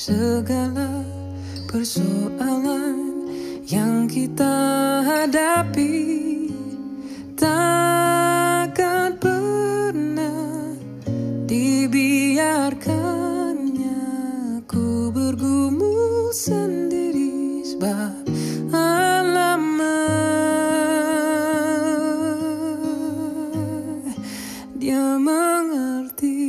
segala persoalan yang kita hadapi takkan pernah dibiarkannya ku bergumul sendiri sebab alamat dia mengerti.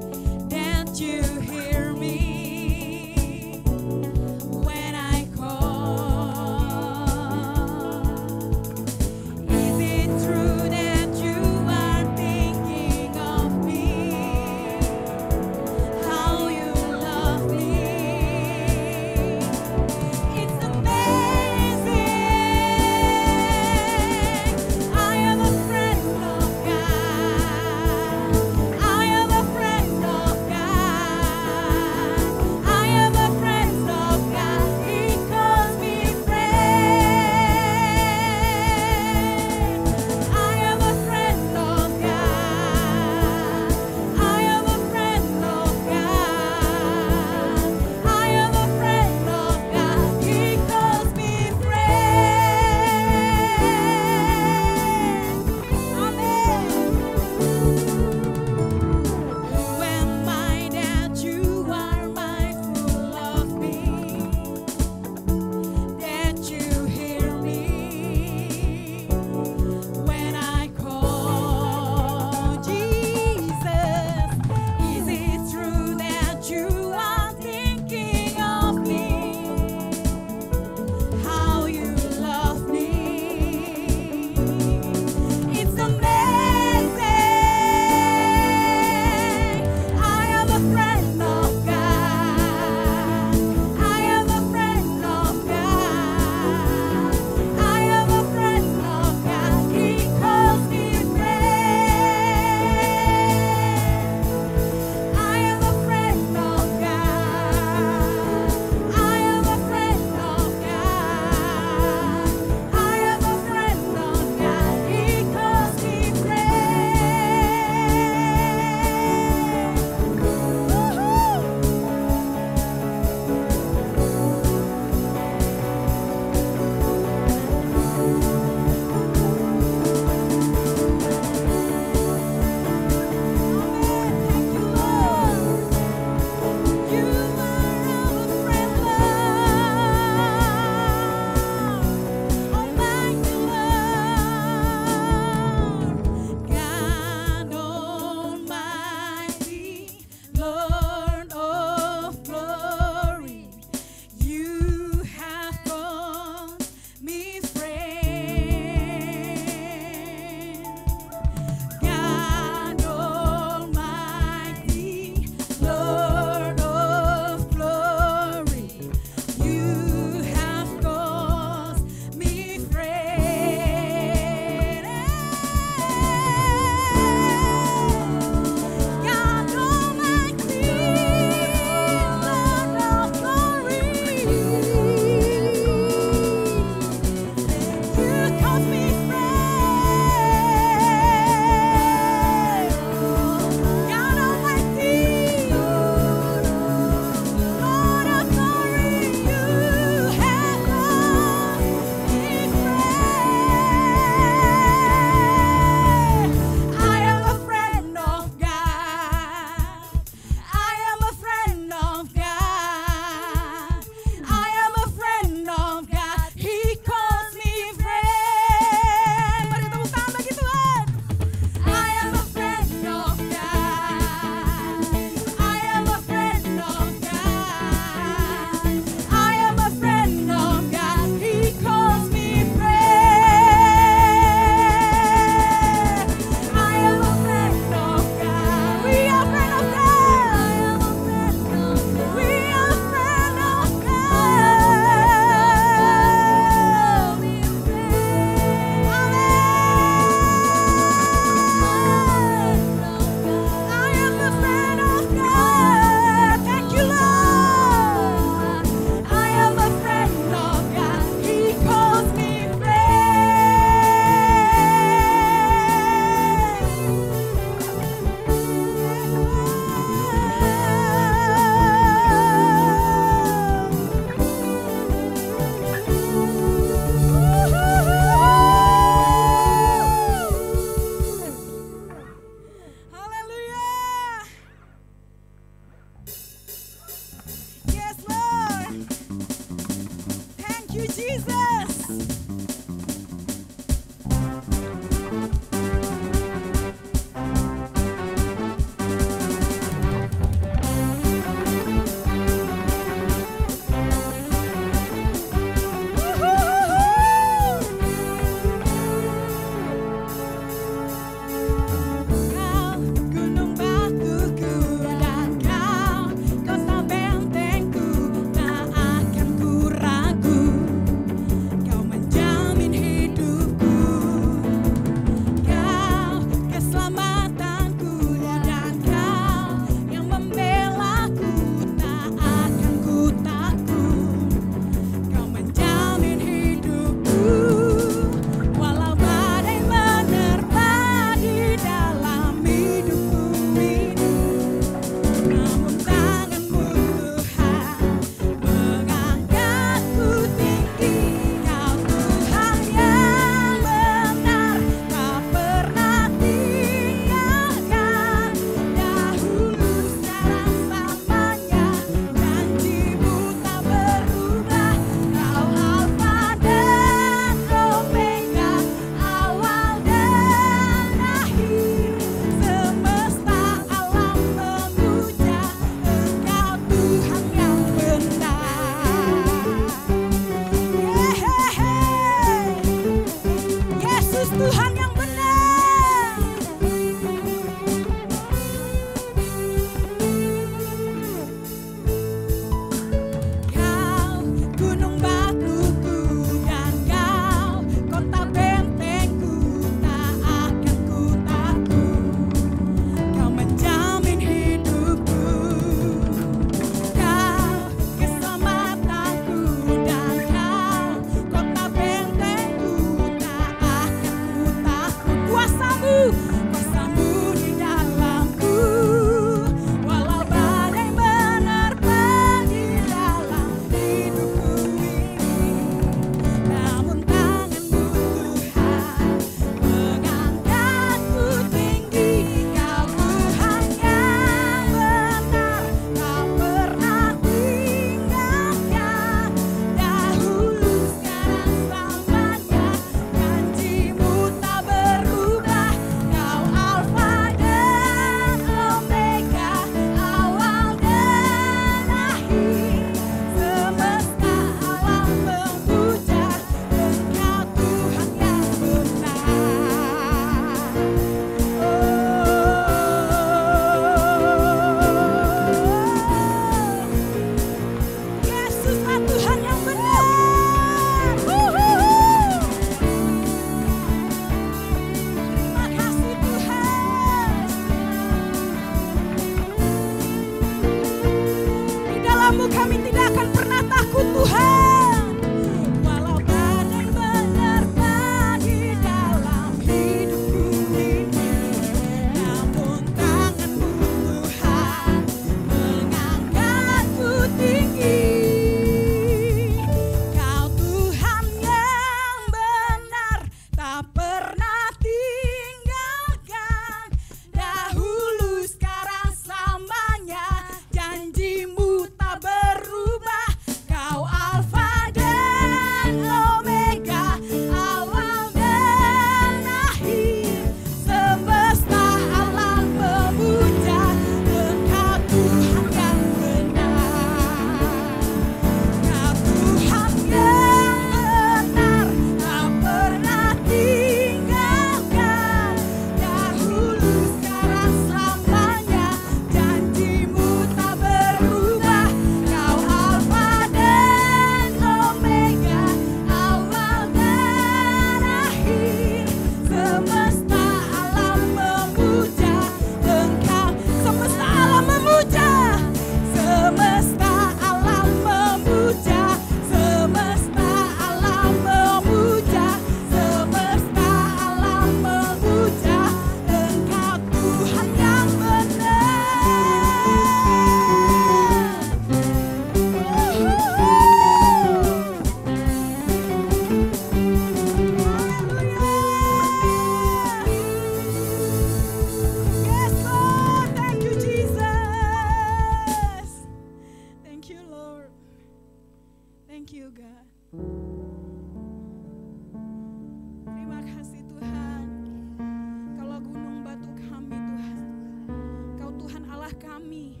Allah kami,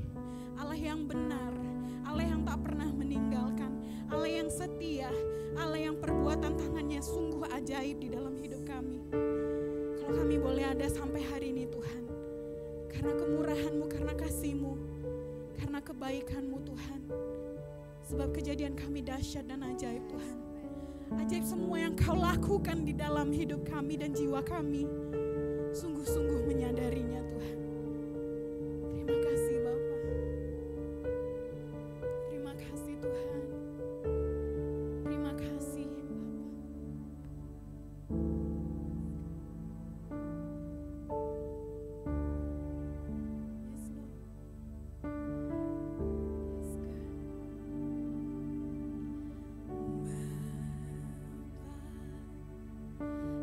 Allah yang benar, Allah yang tak pernah meninggalkan, Allah yang setia, Allah yang perbuatan tangannya sungguh ajaib di dalam hidup kami. Kalau kami boleh ada sampai hari ini Tuhan, karena kemurahan-Mu, karena kasih-Mu, karena kebaikan-Mu Tuhan. Sebab kejadian kami dahsyat dan ajaib Tuhan. Ajaib semua yang Kau lakukan di dalam hidup kami dan jiwa kami. Sungguh-sungguh menyadarinya Tuhan. Terima kasih Bapa. Terima kasih Tuhan. Terima kasih Bapa. Yes Lord. Yes God. Bapa,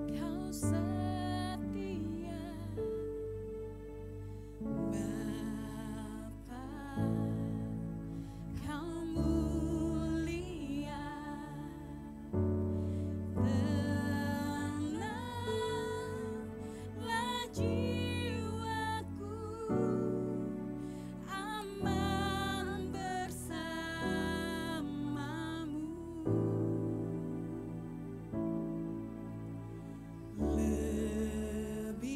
Kau setia. Bapa, Kau mulia. Tenanglah jiwaku, aman bersamamu. Lebih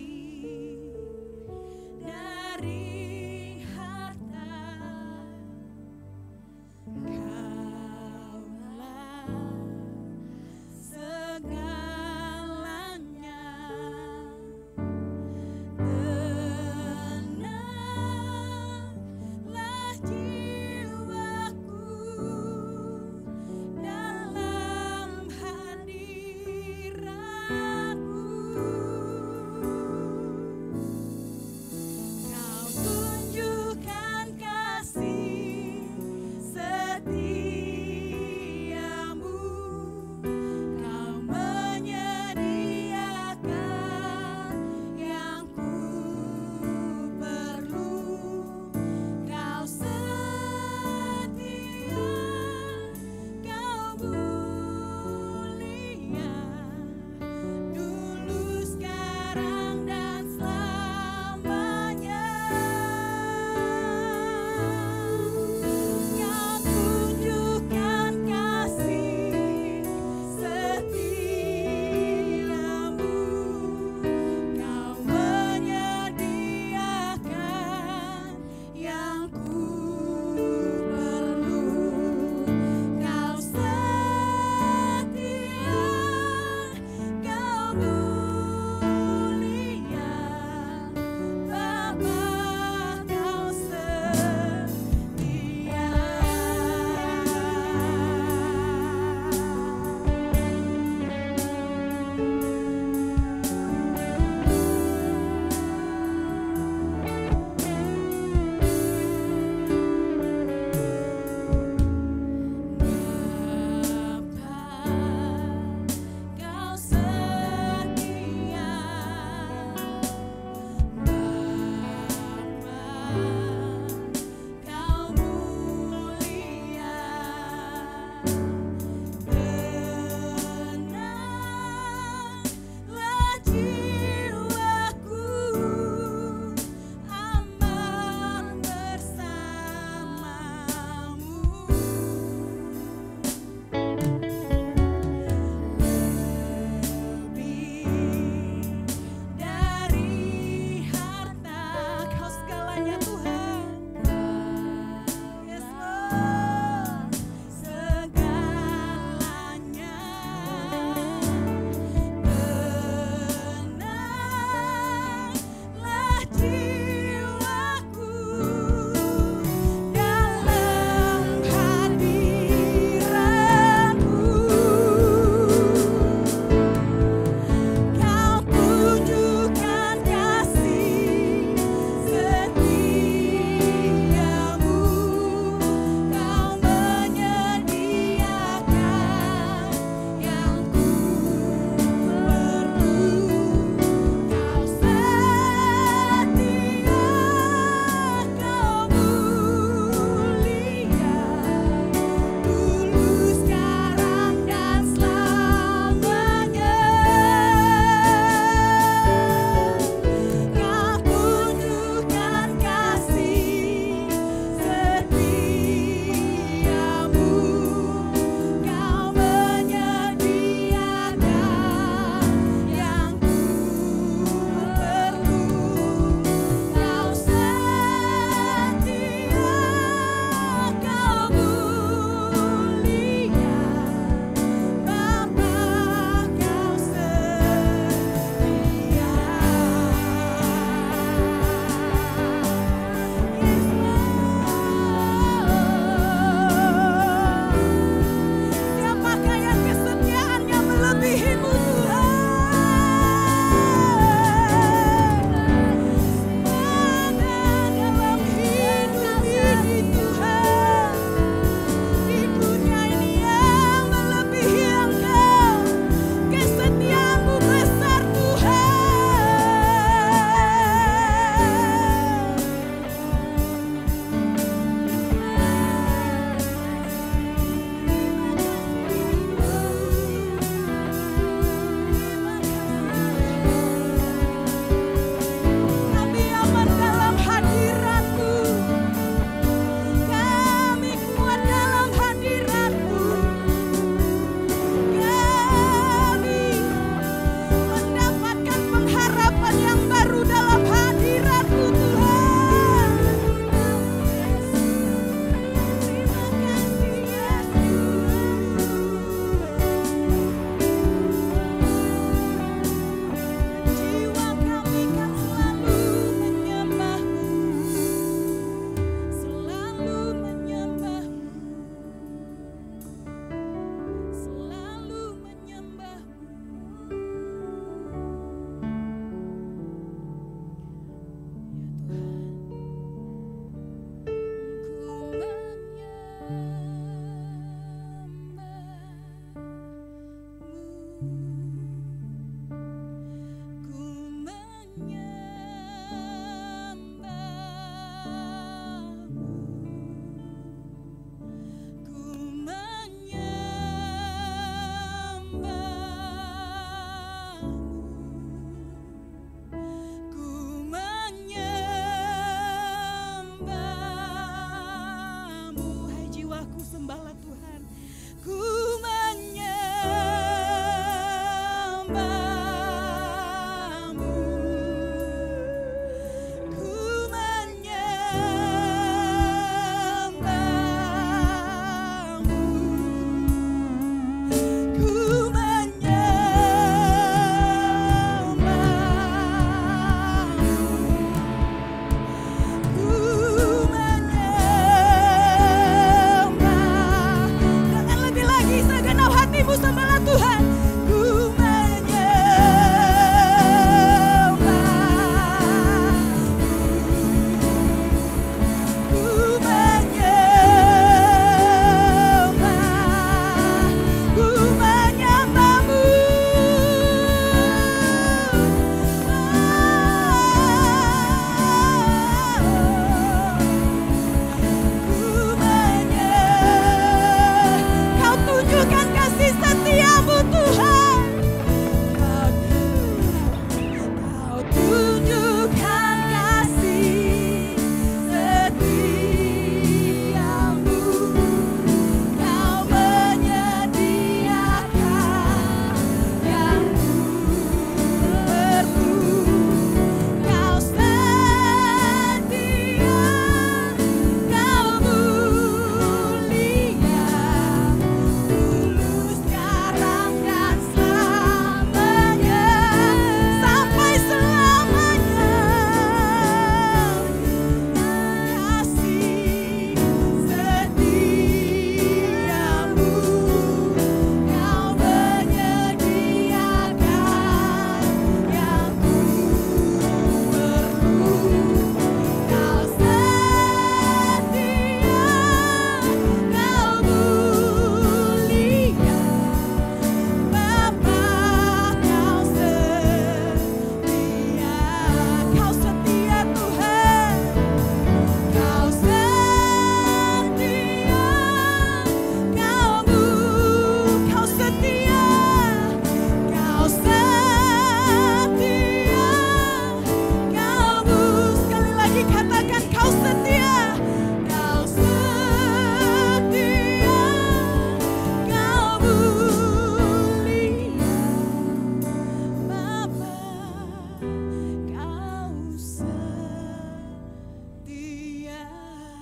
dari harta, Kaulah segalanya. Tenanglah jiwaku dalam hadirat-Mu. Kau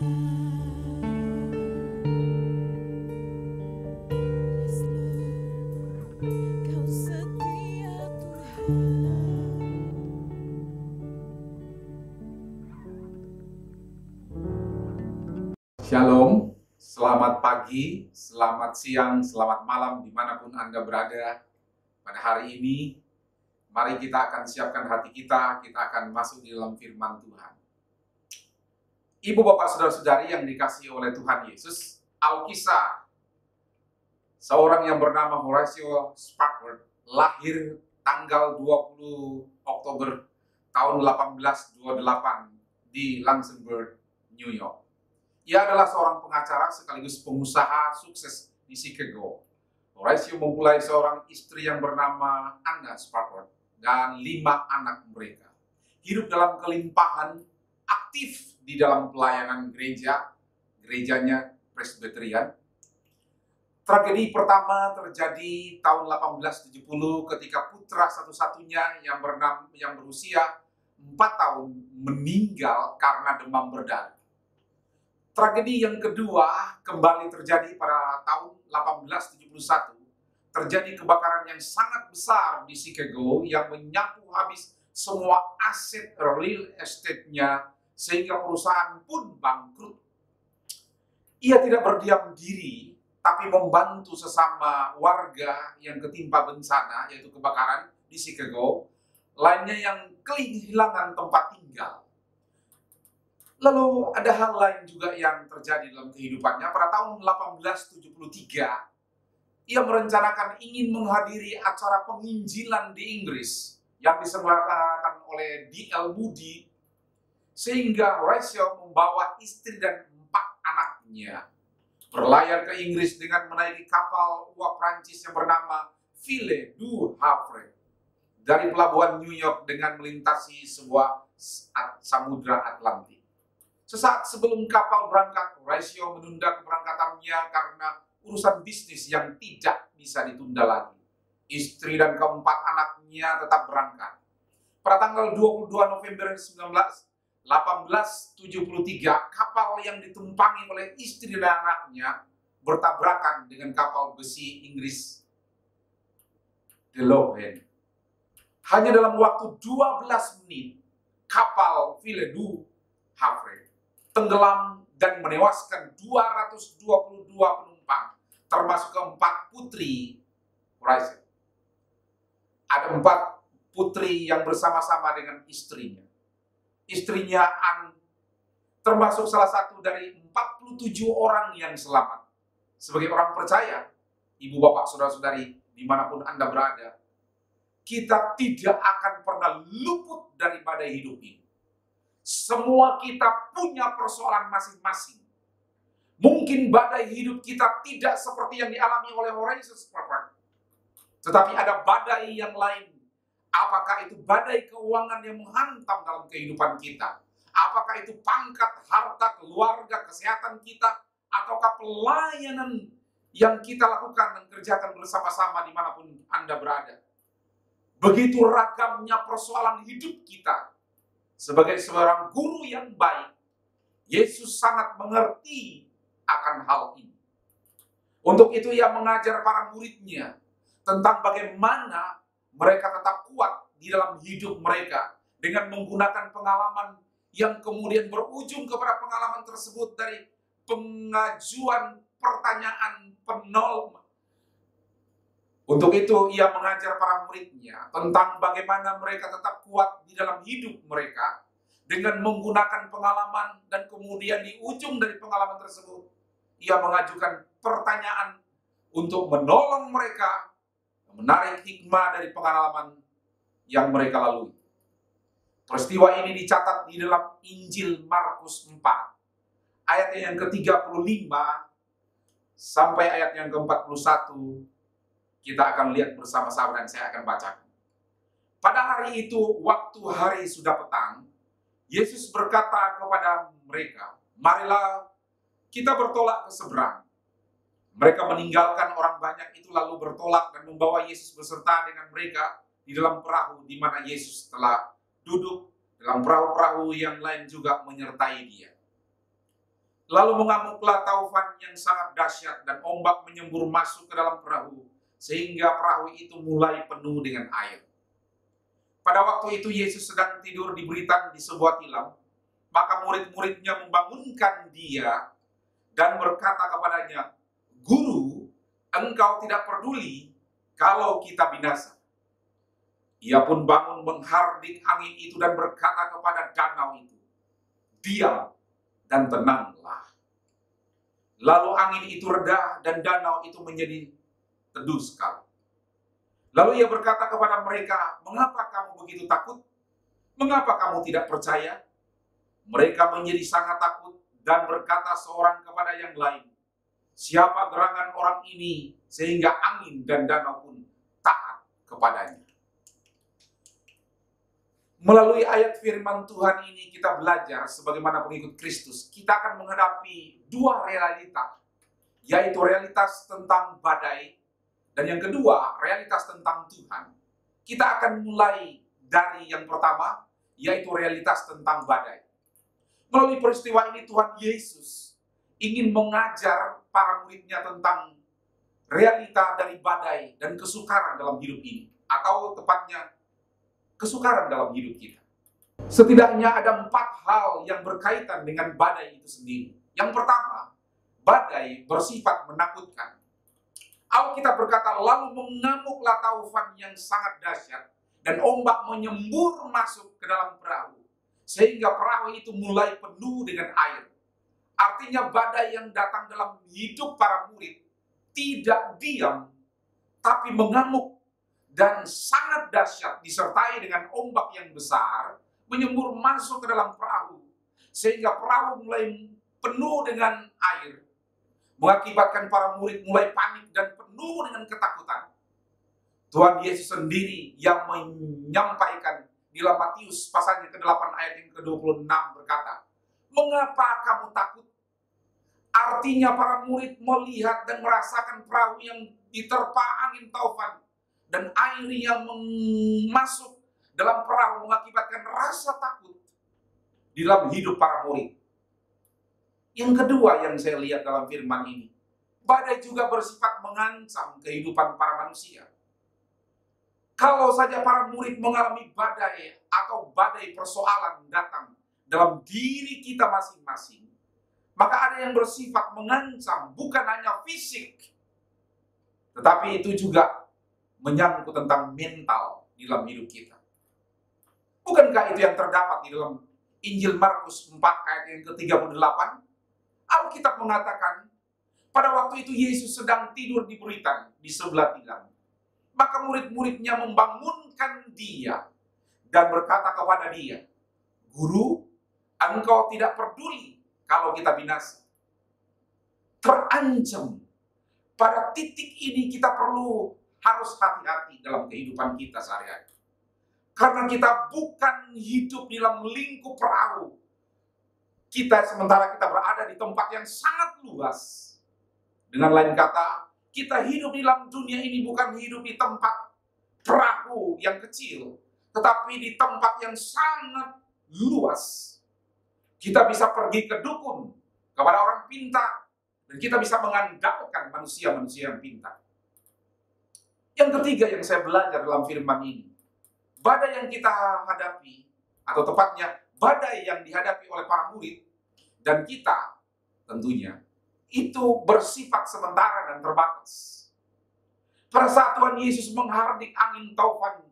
Kau setia Tuhan. Shalom, selamat pagi, selamat siang, selamat malam dimanapun Anda berada. Pada hari ini, mari kita akan siapkan hati kita akan masuk di dalam firman Tuhan. Ibu, bapak, saudara-saudari yang dikasihi oleh Tuhan Yesus, Alkisah, seorang yang bernama Horatio Spafford, lahir tanggal 20 Oktober tahun 1828 di Luxembourg, New York. Ia adalah seorang pengacara sekaligus pengusaha sukses di Chicago. Horatio mempunyai seorang istri yang bernama Anna Spafford dan 5 anak mereka. Hidup dalam kelimpahan, aktif di dalam pelayanan gerejanya Presbyterian. Tragedi pertama terjadi tahun 1870 ketika putra satu-satunya yang berusia 4 tahun meninggal karena demam berdarah. Tragedi yang kedua kembali terjadi pada tahun 1871. Terjadi kebakaran yang sangat besar di Chicago yang menyapu habis semua aset real estate-nya sehingga perusahaan pun bangkrut. Ia tidak berdiam diri, tapi membantu sesama warga yang ketimpa bencana, yaitu kebakaran di Chicago, lainnya yang kehilangan tempat tinggal. Lalu ada hal lain juga yang terjadi dalam kehidupannya. Pada tahun 1873, ia merencanakan ingin menghadiri acara penginjilan di Inggris yang diselenggarakan oleh D.L. Moody, sehingga Horatio membawa istri dan 4 anaknya berlayar ke Inggris dengan menaiki kapal uap Prancis yang bernama Ville du Havre dari pelabuhan New York dengan melintasi sebuah samudra Atlantik. Sesaat sebelum kapal berangkat, Horatio menunda keberangkatannya karena urusan bisnis yang tidak bisa ditunda lagi. Istri dan ke-4 anaknya tetap berangkat. Pada tanggal 22 November 1873, kapal yang ditumpangi oleh istri dan anaknya bertabrakan dengan kapal besi Inggris De Leuven. Hanya dalam waktu 12 menit, kapal Ville du Havre tenggelam dan menewaskan 222 penumpang, termasuk ke-4 putri Horatio. Ada 4 putri yang bersama-sama dengan istrinya. Istrinya Anne termasuk salah satu dari 47 orang yang selamat. Sebagai orang percaya, ibu, bapak, saudara-saudari, dimanapun Anda berada, kita tidak akan pernah luput dari badai hidup ini. Semua kita punya persoalan masing-masing. Mungkin badai hidup kita tidak seperti yang dialami oleh Horatio Spafford, tetapi ada badai yang lain. Apakah itu badai keuangan yang menghantam dalam kehidupan kita? Apakah itu pangkat, harta, keluarga, kesehatan kita? Ataukah pelayanan yang kita lakukan dan kerjakan bersama-sama dimanapun Anda berada? Begitu ragamnya persoalan hidup kita. Sebagai seorang guru yang baik, Yesus sangat mengerti akan hal ini. Untuk itu ia mengajar para muridnya tentang bagaimana mereka tetap kuat di dalam hidup mereka dengan menggunakan pengalaman yang kemudian berujung kepada pengalaman tersebut dari pengajuan pertanyaan penolong. Untuk itu ia mengajar para muridnya tentang bagaimana mereka tetap kuat di dalam hidup mereka dengan menggunakan pengalaman, dan kemudian di ujung dari pengalaman tersebut ia mengajukan pertanyaan untuk menolong mereka menarik hikmah dari pengalaman yang mereka lalui. Peristiwa ini dicatat di dalam Injil Markus 4 ayat yang ke-35 sampai ayat yang ke-41. Kita akan lihat bersama-sama dan saya akan bacakan. Pada hari itu, waktu hari sudah petang, Yesus berkata kepada mereka, "Marilah kita bertolak ke seberang." Mereka meninggalkan orang banyak itu lalu bertolak dan membawa Yesus beserta dengan mereka di dalam perahu di mana Yesus telah duduk. Dalam perahu-perahu yang lain juga menyertai dia. Lalu mengamuklah taufan yang sangat dahsyat dan ombak menyembur masuk ke dalam perahu, sehingga perahu itu mulai penuh dengan air. Pada waktu itu Yesus sedang tidur di buritan di sebuah tilam, maka murid-muridnya membangunkan dia dan berkata kepadanya, "Guru, engkau tidak peduli kalau kita binasa." Ia pun bangun menghardik angin itu dan berkata kepada danau itu, "Diam dan tenanglah." Lalu angin itu reda dan danau itu menjadi teduh sekali. Lalu ia berkata kepada mereka, "Mengapa kamu begitu takut? Mengapa kamu tidak percaya?" Mereka menjadi sangat takut dan berkata seorang kepada yang lain, "Siapa gerangan orang ini sehingga angin dan danau pun taat kepadanya?" Melalui ayat firman Tuhan ini kita belajar sebagaimana pengikut Kristus, kita akan menghadapi dua realita, yaitu realitas tentang badai dan yang kedua realitas tentang Tuhan. Kita akan mulai dari yang pertama, yaitu realitas tentang badai. Melalui peristiwa ini Tuhan Yesus ingin mengajar para muridnya tentang realita dari badai dan kesukaran dalam hidup ini, atau tepatnya kesukaran dalam hidup kita. Setidaknya ada 4 hal yang berkaitan dengan badai itu sendiri. Yang pertama, badai bersifat menakutkan. Alkitab berkata, lalu mengamuklah taufan yang sangat dahsyat dan ombak menyembur masuk ke dalam perahu, sehingga perahu itu mulai penuh dengan air. Artinya badai yang datang dalam hidup para murid tidak diam, tapi mengamuk dan sangat dahsyat, disertai dengan ombak yang besar menyembur masuk ke dalam perahu, sehingga perahu mulai penuh dengan air, mengakibatkan para murid mulai panik dan penuh dengan ketakutan. Tuhan Yesus sendiri yang menyampaikan di dalam Matius pasalnya ke-8 ayat yang ke-26 berkata, "Mengapa kamu takut?" Artinya para murid melihat dan merasakan perahu yang diterpa angin taufan dan air yang masuk dalam perahu mengakibatkan rasa takut di dalam hidup para murid. Yang kedua yang saya lihat dalam firman ini, badai juga bersifat mengancam kehidupan para manusia. Kalau saja para murid mengalami badai atau badai persoalan datang dalam diri kita masing-masing, maka ada yang bersifat mengancam bukan hanya fisik, tetapi itu juga menyangkut tentang mental di dalam hidup kita. Bukankah itu yang terdapat di dalam Injil Markus 4 ayat yang ke-38? Alkitab mengatakan, pada waktu itu Yesus sedang tidur di buritan di sebelah tilam. Maka murid-muridnya membangunkan dia dan berkata kepada dia, "Guru, engkau tidak peduli kalau kita binasa." Terancam. Pada titik ini kita harus hati-hati dalam kehidupan kita sehari-hari. Karena kita bukan hidup di dalam lingkup perahu. Sementara kita berada di tempat yang sangat luas. Dengan lain kata, kita hidup di dalam dunia ini bukan hidup di tempat perahu yang kecil, tetapi di tempat yang sangat luas. Kita bisa pergi ke dukun, kepada orang pintar, dan kita bisa mengandalkan manusia-manusia yang pintar. Yang ketiga yang saya belajar dalam firman ini, badai yang kita hadapi, atau tepatnya badai yang dihadapi oleh para murid dan kita tentunya, itu bersifat sementara dan terbatas. Pada saat Tuhan Yesus menghardik angin taufan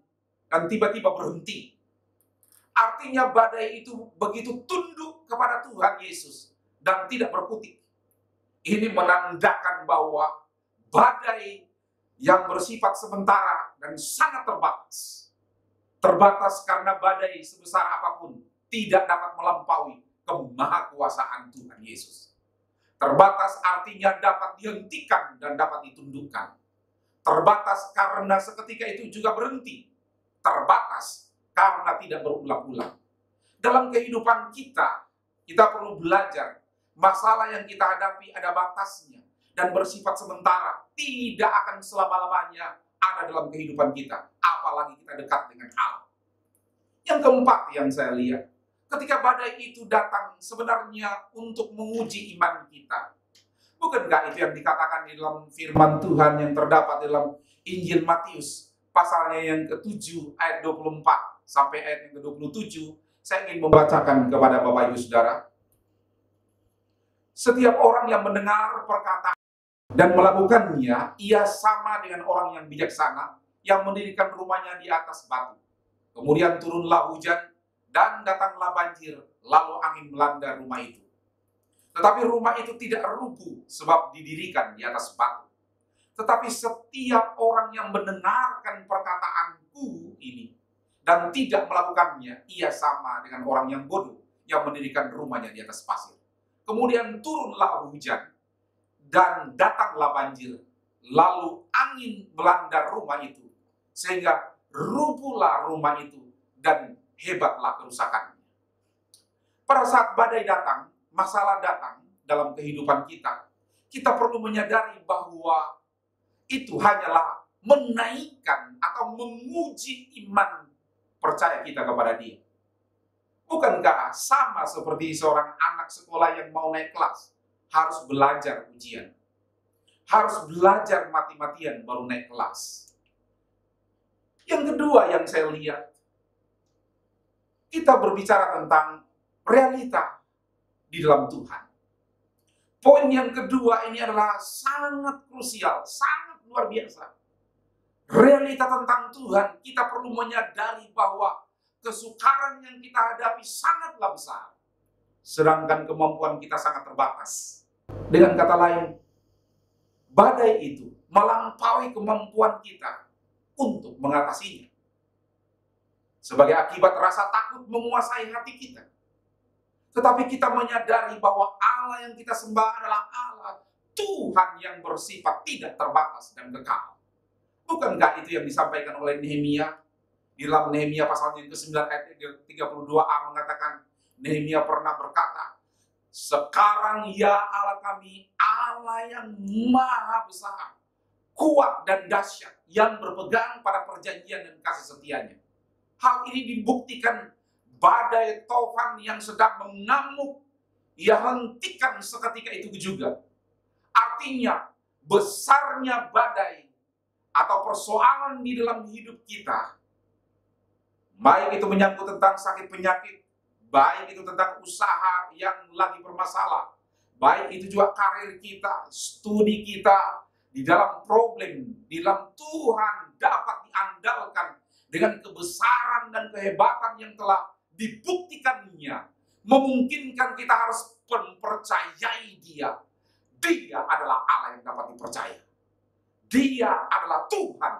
dan tiba-tiba berhenti, artinya badai itu begitu tunduk kepada Tuhan Yesus dan tidak berkutik. Ini menandakan bahwa badai yang bersifat sementara dan sangat terbatas. Terbatas karena badai sebesar apapun tidak dapat melampaui kemahakuasaan Tuhan Yesus. Terbatas artinya dapat dihentikan dan dapat ditundukkan. Terbatas karena seketika itu juga berhenti. Terbatas karena tidak berulang-ulang. Dalam kehidupan kita perlu belajar masalah yang kita hadapi ada batasnya dan bersifat sementara, tidak akan selama-lamanya ada dalam kehidupan kita, apalagi kita dekat dengan Allah. Yang keempat yang saya lihat, Ketika badai itu datang sebenarnya untuk menguji iman kita. Bukankah itu yang dikatakan di dalam firman Tuhan yang terdapat dalam Injil Matius pasalnya yang ke-7 ayat 24 sampai ayat yang ke-27. Saya ingin membacakan kepada Bapak Ibu Saudara. Setiap orang yang mendengar perkataan dan melakukannya, ia sama dengan orang yang bijaksana yang mendirikan rumahnya di atas batu. Kemudian turunlah hujan dan datanglah banjir, lalu angin melanda rumah itu. Tetapi rumah itu tidak rubuh sebab didirikan di atas batu. Tetapi setiap orang yang mendengarkan perkataanku ini dan tidak melakukannya, ia sama dengan orang yang bodoh yang mendirikan rumahnya di atas pasir. Kemudian turunlah hujan dan datanglah banjir, lalu angin melanda rumah itu, sehingga rubuhlah rumah itu dan hebatlah kerusakannya. Pada saat badai datang, masalah datang dalam kehidupan kita, kita perlu menyadari bahwa itu hanyalah menaikkan atau menguji iman percaya kita kepada Dia. Bukankah sama seperti seorang anak sekolah yang mau naik kelas, harus belajar ujian, harus belajar mati-matian baru naik kelas. Yang kedua yang saya lihat, kita berbicara tentang realita di dalam Tuhan. Poin yang kedua ini adalah sangat krusial, sangat luar biasa. Realita tentang Tuhan, kita perlu menyadari bahwa kesukaran yang kita hadapi sangatlah besar, sedangkan kemampuan kita sangat terbatas. Dengan kata lain, badai itu melampaui kemampuan kita untuk mengatasinya. Sebagai akibat rasa takut menguasai hati kita. Tetapi kita menyadari bahwa Allah yang kita sembah adalah Allah Tuhan yang bersifat tidak terbatas dan kekal. Bukankah itu yang disampaikan oleh Nehemia? Di dalam Nehemia pasal yang ke-9 ayat 32a mengatakan, Nehemia pernah berkata, sekarang ya Allah kami, Allah yang maha besar, kuat dan dahsyat, yang berpegang pada perjanjian dan kasih setianya. Hal ini dibuktikan badai Tofan yang sedang mengamuk, ia hentikan seketika itu juga. Artinya, besarnya badai atau persoalan di dalam hidup kita, baik itu menyangkut tentang sakit penyakit, baik itu tentang usaha yang lagi bermasalah, baik itu juga karir kita, studi kita, di dalam problem, di dalam Tuhan dapat diandalkan dengan kebesaran dan kehebatan yang telah dibuktikannya, memungkinkan kita harus mempercayai Dia. Dia adalah Allah yang dapat dipercaya. Dia adalah Tuhan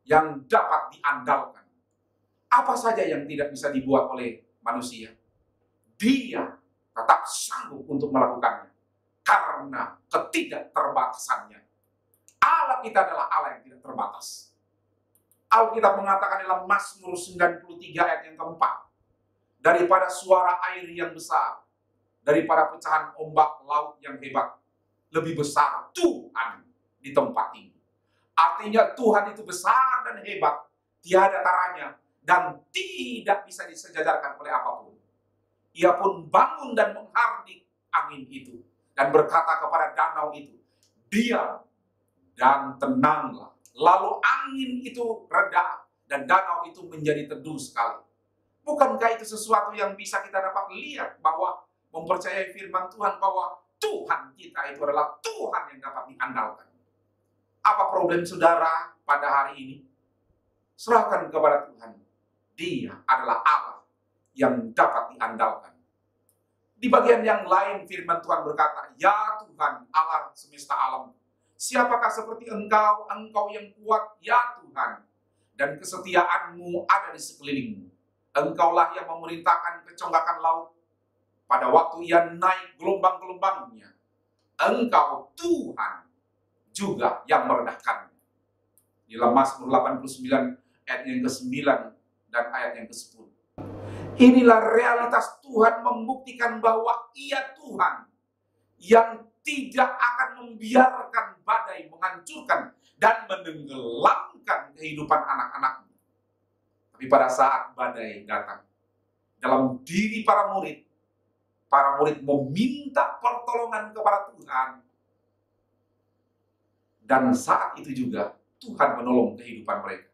yang dapat diandalkan. Apa saja yang tidak bisa dibuat oleh manusia, Dia tetap sanggup untuk melakukannya karena ketidakterbatasannya. Allah kita adalah Allah yang tidak terbatas. Alkitab mengatakan dalam Mazmur 93 ayat yang keempat, daripada suara air yang besar, daripada pecahan ombak laut yang hebat, lebih besar Tuhan di tempat tinggi. Artinya Tuhan itu besar dan hebat, tiada taranya, dan tidak bisa disejajarkan oleh apapun. Ia pun bangun dan menghardik angin itu, dan berkata kepada danau itu, diam dan tenanglah. Lalu angin itu reda, dan danau itu menjadi teduh sekali. Bukankah itu sesuatu yang bisa kita dapat lihat, bahwa mempercayai firman Tuhan, bahwa Tuhan kita itu adalah Tuhan yang dapat diandalkan. Apa problem saudara pada hari ini? Serahkan kepada Tuhan. Dia adalah Allah yang dapat diandalkan. Di bagian yang lain firman Tuhan berkata, ya Tuhan Allah semesta alam, siapakah seperti Engkau, Engkau yang kuat, ya Tuhan, dan kesetiaanmu ada di sekelilingmu. Engkaulah yang memerintahkan keconggakan laut pada waktu ia naik gelombang-gelombangnya. Engkau Tuhan juga yang meredahkannya. Di dalam Mazmur 89 ayat yang ke-9 dan ayat yang ke-10. Inilah realitas Tuhan membuktikan bahwa Ia Tuhan yang tidak akan membiarkan badai menghancurkan dan menenggelamkan kehidupan anak-anaknya. Tapi pada saat badai datang dalam diri para murid meminta pertolongan kepada Tuhan. Dan saat itu juga Tuhan menolong kehidupan mereka.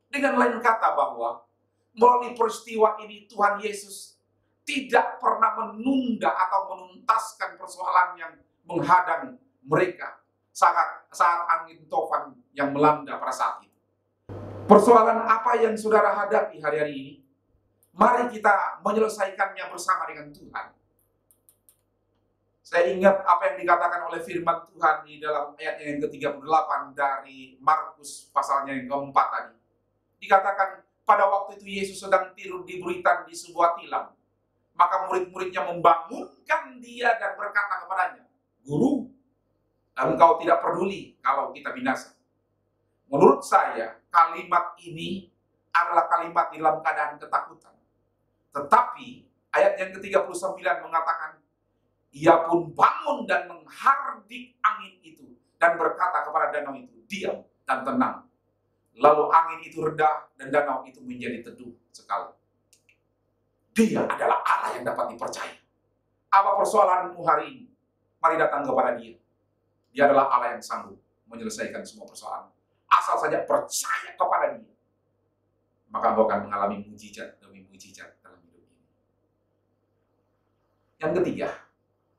Dengan lain kata bahwa melalui peristiwa ini Tuhan Yesus tidak pernah menunda atau menuntaskan persoalan yang menghadang mereka saat angin tofan yang melanda pada saat itu. Persoalan apa yang saudara hadapi hari-hari ini? Mari kita menyelesaikannya bersama dengan Tuhan. Saya ingat apa yang dikatakan oleh firman Tuhan di dalam ayat yang ke-38 dari Markus pasalnya yang keempat tadi. Dikatakan pada waktu itu Yesus sedang tidur di buritan di sebuah tilam. Maka murid-muridnya membangunkan dia dan berkata kepadanya, "Guru, engkau tidak peduli kalau kita binasa." Menurut saya, kalimat ini adalah kalimat di dalam keadaan ketakutan. Tetapi ayat yang ke-39 mengatakan, ia pun bangun dan menghardik angin itu dan berkata kepada danau itu, "Diam dan tenang." Lalu angin itu reda dan danau itu menjadi teduh sekali. Dia adalah Allah yang dapat dipercaya. Apa persoalanmu hari ini? Mari datang kepada Dia. Dia adalah Allah yang sanggup menyelesaikan semua persoalan. Asal saja percaya kepada Dia, maka engkau akan mengalami mujizat demi mujizat dalam hidup ini. Yang ketiga,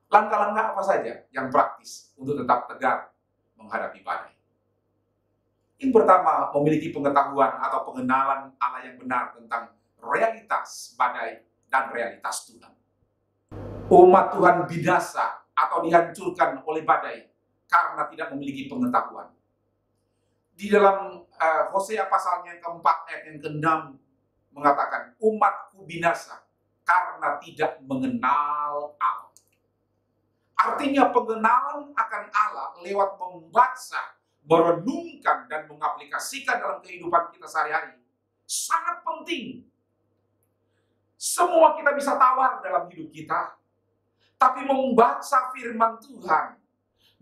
langkah-langkah apa saja yang praktis untuk tetap tegar menghadapi badai? Yang pertama, memiliki pengetahuan atau pengenalan Allah yang benar tentang realitas badai dan realitas Tuhan. Umat Tuhan binasa atau dihancurkan oleh badai karena tidak memiliki pengetahuan. Di dalam Hosea pasalnya yang keempat ayat yang ke-6 mengatakan, umatku binasa karena tidak mengenal Allah. Artinya pengenalan akan Allah lewat membaca, merenungkan, dan mengaplikasikan dalam kehidupan kita sehari-hari sangat penting. Semua kita bisa tawar dalam hidup kita, tapi membaca firman Tuhan,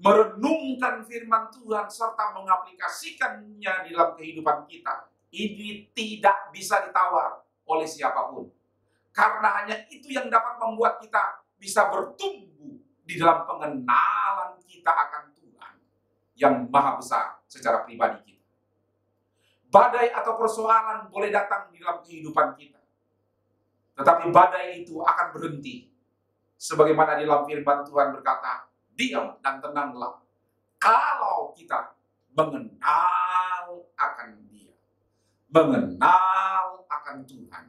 merenungkan firman Tuhan, serta mengaplikasikannya di dalam kehidupan kita, ini tidak bisa ditawar oleh siapapun. Karena hanya itu yang dapat membuat kita bisa bertumbuh di dalam pengenalan kita akan Tuhan yang maha besar secara pribadi kita. Badai atau persoalan boleh datang di dalam kehidupan kita, tetapi badai itu akan berhenti. Sebagaimana di dalam firman Tuhan berkata, diam dan tenanglah kalau kita mengenal akan Dia, mengenal akan Tuhan.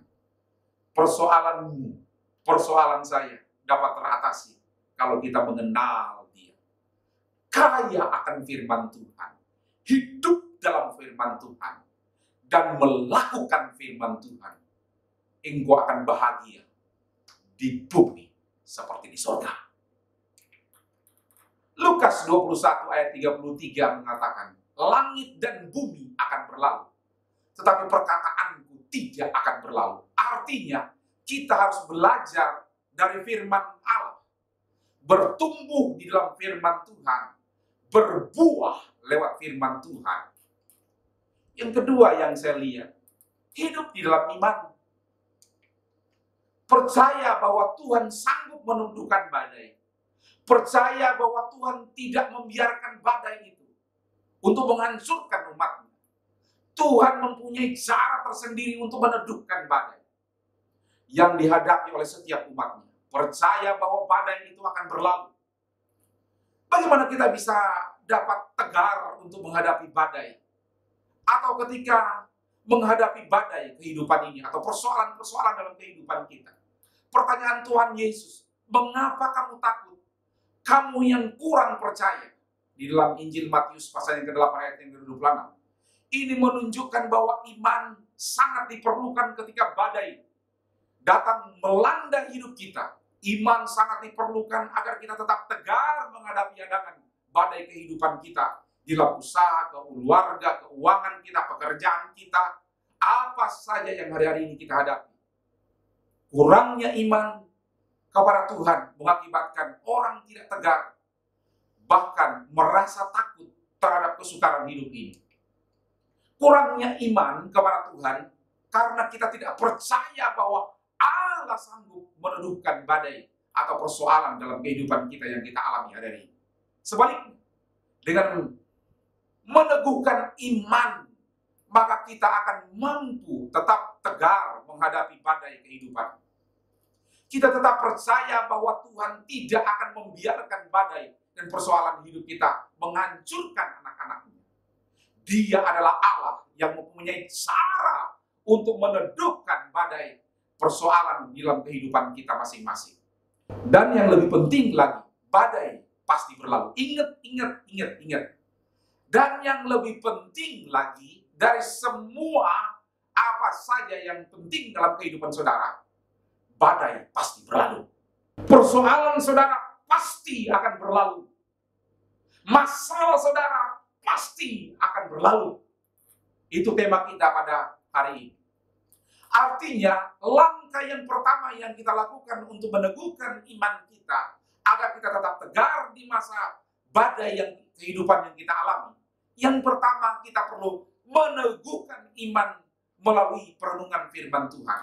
Persoalanmu, persoalan saya dapat teratasi kalau kita mengenal Dia. Kaya akan firman Tuhan, hidup dalam firman Tuhan, dan melakukan firman Tuhan, engkau akan bahagia di bumi seperti di surga. Lukas 21 ayat 33 mengatakan, langit dan bumi akan berlalu, tetapi perkataanku tidak akan berlalu. Artinya, kita harus belajar dari firman Allah, bertumbuh di dalam firman Tuhan, berbuah lewat firman Tuhan. Yang kedua yang saya lihat, hidup di dalam iman. Percaya bahwa Tuhan sanggup menundukkan badai. Percaya bahwa Tuhan tidak membiarkan badai itu untuk menghancurkan umatnya. Tuhan mempunyai cara tersendiri untuk meneduhkan badai yang dihadapi oleh setiap umatnya. Percaya bahwa badai itu akan berlalu. Bagaimana kita bisa dapat tegar untuk menghadapi badai? Atau ketika menghadapi badai kehidupan ini, atau persoalan-persoalan dalam kehidupan kita. Pertanyaan Tuhan Yesus, mengapa kamu takut? Kamu yang kurang percaya. Di dalam Injil Matius pasal yang ke-8 ayat yang ke-26. Ini menunjukkan bahwa iman sangat diperlukan ketika badai datang melanda hidup kita. Iman sangat diperlukan agar kita tetap tegar menghadapi hadangan badai kehidupan kita. Di dalam usaha, keluarga, keuangan kita, pekerjaan kita. Apa saja yang hari-hari ini kita hadapi. Kurangnya iman kepada Tuhan mengakibatkan orang tidak tegar, bahkan merasa takut terhadap kesukaran hidup ini. Kurangnya iman kepada Tuhan karena kita tidak percaya bahwa Allah sanggup meredupkan badai atau persoalan dalam kehidupan kita yang kita alami hari ini. Sebaliknya, dengan meneguhkan iman, maka kita akan mampu tetap tegar menghadapi badai kehidupan. Kita tetap percaya bahwa Tuhan tidak akan membiarkan badai dan persoalan hidup kita menghancurkan anak-anaknya. Dia adalah Allah yang mempunyai cara untuk meneduhkan badai persoalan dalam kehidupan kita masing-masing. Dan yang lebih penting lagi, badai pasti berlalu. Ingat. Dan yang lebih penting lagi, dari semua apa saja yang penting dalam kehidupan saudara, badai pasti berlalu. Persoalan saudara pasti akan berlalu. Masalah saudara pasti akan berlalu. Itu tema kita pada hari ini. Artinya, langkah yang pertama yang kita lakukan untuk meneguhkan iman kita, agar kita tetap tegar di masa badai yang kehidupan yang kita alami. Yang pertama, kita perlu meneguhkan iman melalui perenungan firman Tuhan.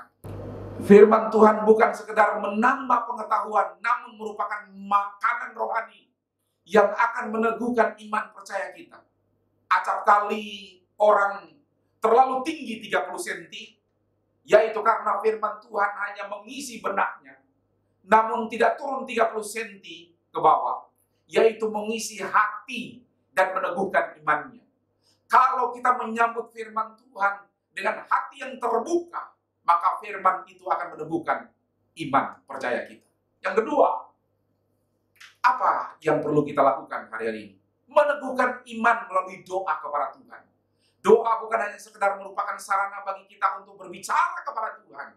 Firman Tuhan bukan sekedar menambah pengetahuan, namun merupakan makanan rohani yang akan meneguhkan iman percaya kita. Acap kali orang terlalu tinggi 30 cm, yaitu karena firman Tuhan hanya mengisi benaknya, namun tidak turun 30 cm ke bawah, yaitu mengisi hati dan meneguhkan imannya. Kalau kita menyambut firman Tuhan dengan hati yang terbuka, maka firman itu akan meneguhkan iman percaya kita. Yang kedua, apa yang perlu kita lakukan hari ini? Meneguhkan iman melalui doa kepada Tuhan. Doa bukan hanya sekedar merupakan sarana bagi kita untuk berbicara kepada Tuhan,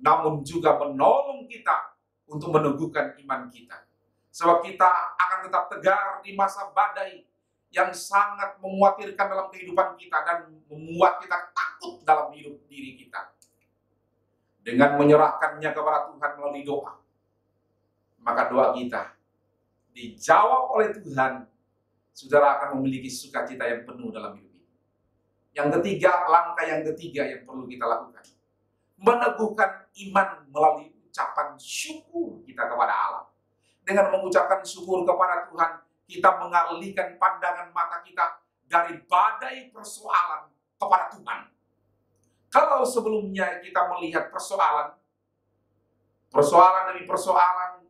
namun juga menolong kita untuk meneguhkan iman kita. Sebab kita akan tetap tegar di masa badai yang sangat mengkhawatirkan dalam kehidupan kita dan membuat kita takut dalam hidup diri kita. Dengan menyerahkannya kepada Tuhan melalui doa, maka doa kita dijawab oleh Tuhan, saudara akan memiliki sukacita yang penuh dalam hidup. Yang ketiga, langkah yang ketiga yang perlu kita lakukan, meneguhkan iman melalui ucapan syukur kita kepada Allah. Dengan mengucapkan syukur kepada Tuhan, kita mengalihkan pandangan mata kita dari badai persoalan kepada Tuhan. Kalau sebelumnya kita melihat persoalan demi persoalan,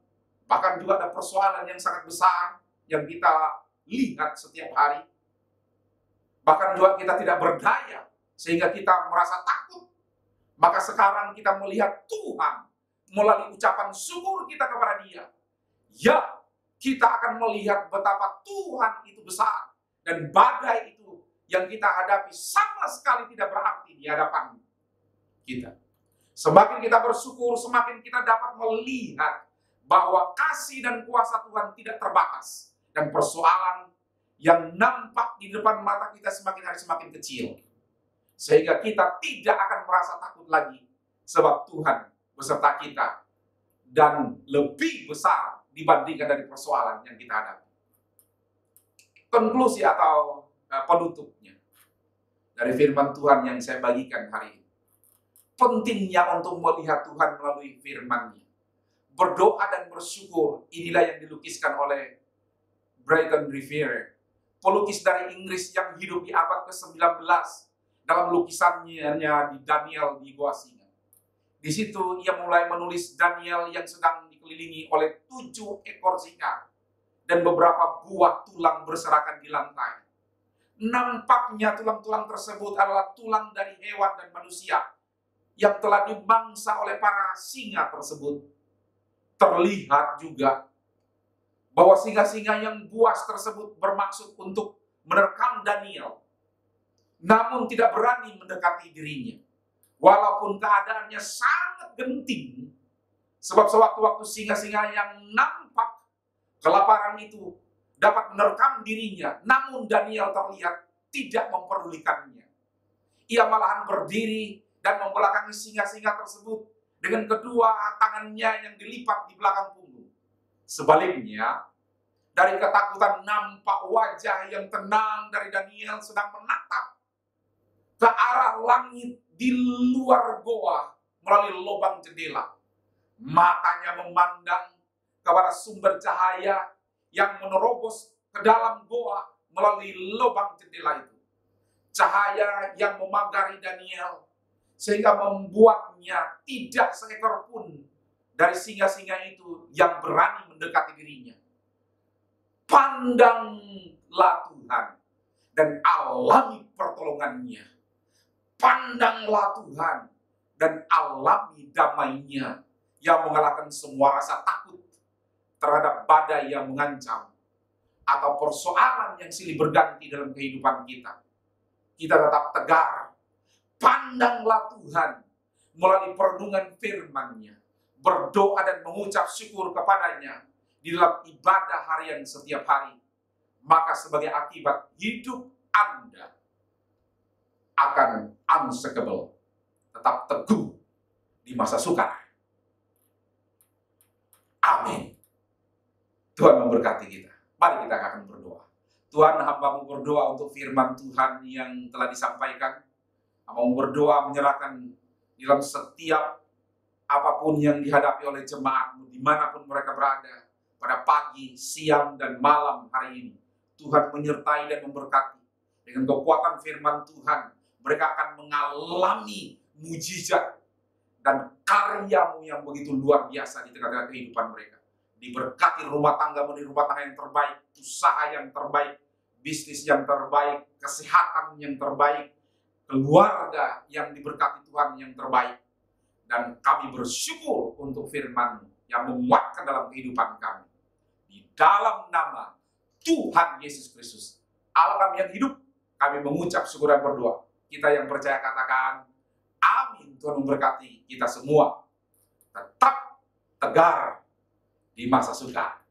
bahkan juga ada persoalan yang sangat besar yang kita lihat setiap hari, bahkan juga kita tidak berdaya sehingga kita merasa takut. Maka sekarang kita melihat Tuhan melalui ucapan syukur kita kepada Dia. Ya, kita akan melihat betapa Tuhan itu besar dan badai itu yang kita hadapi sama sekali tidak berarti di hadapan kita. Semakin kita bersyukur, semakin kita dapat melihat bahwa kasih dan kuasa Tuhan tidak terbatas dan persoalan yang nampak di depan mata kita semakin hari semakin kecil. Sehingga kita tidak akan merasa takut lagi. Sebab Tuhan beserta kita. Dan lebih besar dibandingkan dari persoalan yang kita hadapi. Konklusi atau penutupnya. Dari firman Tuhan yang saya bagikan hari ini. Pentingnya untuk melihat Tuhan melalui firman-Nya. Berdoa dan bersyukur. Inilah yang dilukiskan oleh Bryton Revere, pelukis dari Inggris yang hidup di abad ke-19, dalam lukisannya di Daniel di Gua Singa. Di situ ia mulai menulis Daniel yang sedang dikelilingi oleh 7 ekor singa dan beberapa buah tulang berserakan di lantai. Nampaknya tulang-tulang tersebut adalah tulang dari hewan dan manusia yang telah dimangsa oleh para singa tersebut. Terlihat juga bahwa singa-singa yang buas tersebut bermaksud untuk menerkam Daniel, namun tidak berani mendekati dirinya. Walaupun keadaannya sangat genting, sebab sewaktu-waktu singa-singa yang nampak kelaparan itu dapat menerkam dirinya, namun Daniel terlihat tidak memperdulikannya. Ia malahan berdiri dan membelakangi singa-singa tersebut dengan kedua tangannya yang dilipat di belakang punggung. Sebaliknya, dari ketakutan nampak wajah yang tenang dari Daniel sedang menatap ke arah langit di luar goa melalui lubang jendela. matanya memandang kepada sumber cahaya yang menerobos ke dalam goa melalui lubang jendela itu. Cahaya yang memagari Daniel sehingga membuatnya tidak seekor pun dari singa-singa itu yang berani mendekati dirinya. Pandanglah Tuhan dan alami pertolongannya. Pandanglah Tuhan dan alami damainya yang mengalahkan semua rasa takut terhadap badai yang mengancam atau persoalan yang silih berganti dalam kehidupan kita. Kita tetap tegar. Pandanglah Tuhan melalui perenungan firman-Nya, berdoa dan mengucap syukur kepadanya di dalam ibadah harian setiap hari. Maka sebagai akibat, hidup Anda akan unshakable, tetap teguh di masa sukar. Amin. Tuhan memberkati kita. Mari kita akan berdoa. Tuhan, hamba-Mu berdoa untuk firman Tuhan yang telah disampaikan. Hamba-Mu berdoa menyerahkan dalam setiap apapun yang dihadapi oleh jemaat-Mu, dimanapun mereka berada, pada pagi, siang, dan malam hari ini. Tuhan menyertai dan memberkati. Dengan kekuatan firman Tuhan, mereka akan mengalami mujizat dan karya-Mu yang begitu luar biasa di tengah-tengah kehidupan mereka. Diberkati rumah tangga menjadi rumah tangga yang terbaik, usaha yang terbaik, bisnis yang terbaik, kesehatan yang terbaik, keluarga yang diberkati Tuhan yang terbaik. Dan kami bersyukur untuk firman yang menguatkan dalam kehidupan kami. Di dalam nama Tuhan Yesus Kristus, Allah kami yang hidup, kami mengucap syukur dan berdoa. Kita yang percaya katakan, amin. Tuhan memberkati kita semua. Tetap tegar di masa sukar.